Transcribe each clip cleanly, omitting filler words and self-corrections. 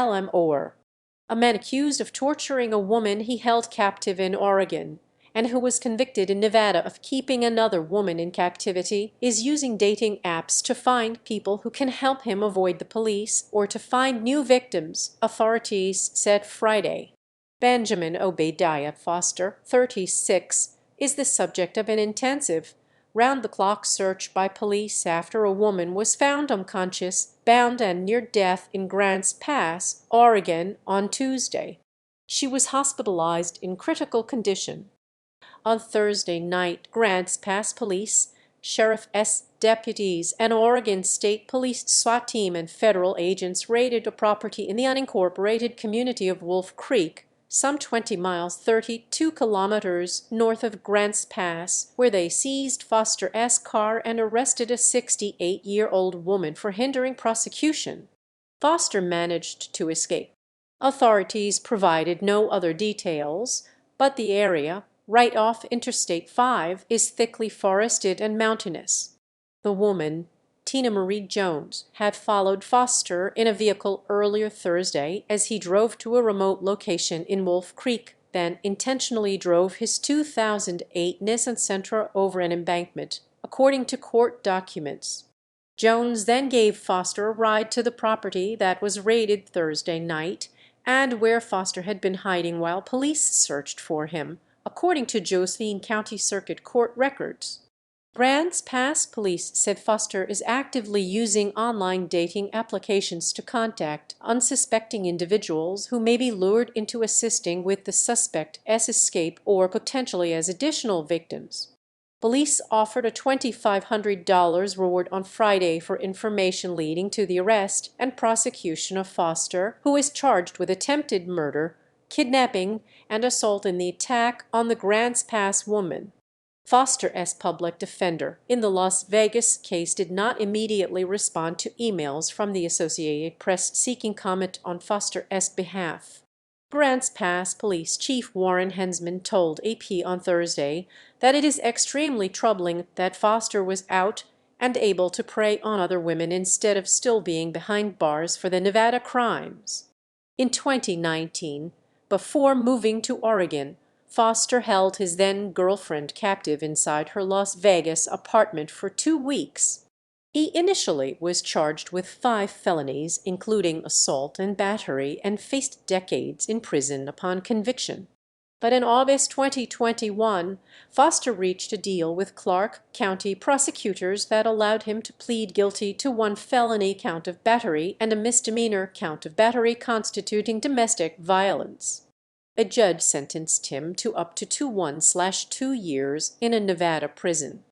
Orr, a man accused of torturing a woman he held captive in Oregon, and who was convicted in Nevada of keeping another woman in captivity, is using dating apps to find people who can help him avoid the police or to find new victims, authorities said Friday. Benjamin Obadiah Foster, 36, is the subject of an intensive, round-the-clock search by police after a woman was found unconscious, bound and near death in Grants Pass, Oregon, on Tuesday. She was hospitalized in critical condition. On Thursday night, Grants Pass police, sheriff's deputies, and Oregon State Police SWAT team and federal agents raided a property in the unincorporated community of Wolf Creek, some 20 miles 32 kilometers north of Grants Pass, where they seized Foster's car and arrested a 68-year-old woman for hindering prosecution. Foster managed to escape. Authorities provided no other details, but the area, right off Interstate 5, is thickly forested and mountainous. The woman, Tina Marie Jones, had followed Foster in a vehicle earlier Thursday as he drove to a remote location in Wolf Creek, then intentionally drove his 2008 Nissan Sentra over an embankment, according to court documents. Jones then gave Foster a ride to the property that was raided Thursday night and where Foster had been hiding while police searched for him, according to Josephine County Circuit Court records. Grants Pass police said Foster is actively using online dating applications to contact unsuspecting individuals who may be lured into assisting with the suspect's escape or potentially as additional victims. Police offered a $2,500 reward on Friday for information leading to the arrest and prosecution of Foster, who is charged with attempted murder, kidnapping, and assault in the attack on the Grants Pass woman. Foster's public defender in the Las Vegas case did not immediately respond to emails from the Associated Press seeking comment on Foster's behalf. Grants Pass Police Chief Warren Hensman told AP on Thursday that it is extremely troubling that Foster was out and able to prey on other women instead of still being behind bars for the Nevada crimes. In 2019, before moving to Oregon, Foster held his then-girlfriend captive inside her Las Vegas apartment for 2 weeks. He initially was charged with 5 felonies, including assault and battery, and faced decades in prison upon conviction. But in August 2021, Foster reached a deal with Clark County prosecutors that allowed him to plead guilty to 1 felony count of battery and a misdemeanor count of battery constituting domestic violence. A judge sentenced him to up to 2 years in a Nevada prison.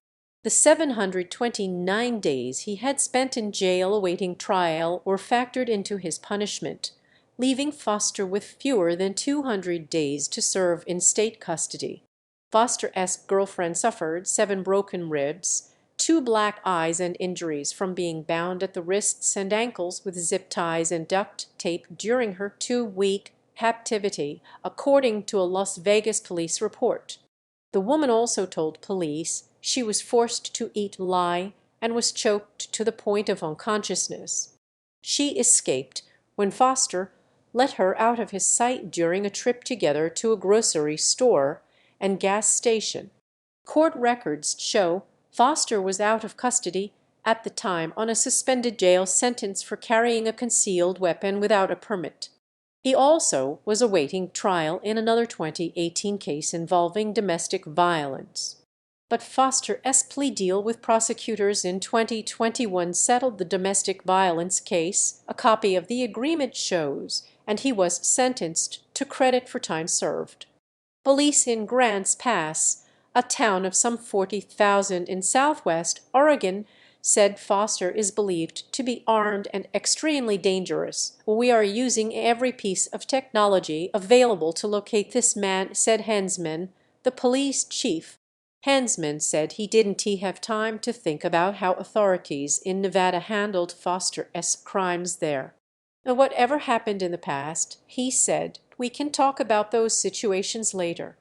The 729 days he had spent in jail awaiting trial were factored into his punishment, leaving Foster with fewer than 200 days to serve in state custody. Foster's girlfriend suffered 7 broken ribs, 2 black eyes, and injuries from being bound at the wrists and ankles with zip ties and duct tape during her 2-week captivity, according to a Las Vegas police report. The woman also told police she was forced to eat lye and was choked to the point of unconsciousness. She escaped when Foster let her out of his sight during a trip together to a grocery store and gas station. Court records show Foster was out of custody at the time on a suspended jail sentence for carrying a concealed weapon without a permit. He also was awaiting trial in another 2018 case involving domestic violence. But Foster's plea deal with prosecutors in 2021 settled the domestic violence case, a copy of the agreement shows, and he was sentenced to credit for time served. Police in Grants Pass, a town of some 40,000 in southwest Oregon, said Foster is believed to be armed and extremely dangerous. "We are using every piece of technology available to locate this man," said Hensman, the police chief. Hensman said he didn't have time to think about how authorities in Nevada handled Foster's crimes there. "Whatever happened in the past," he said, "we can talk about those situations later.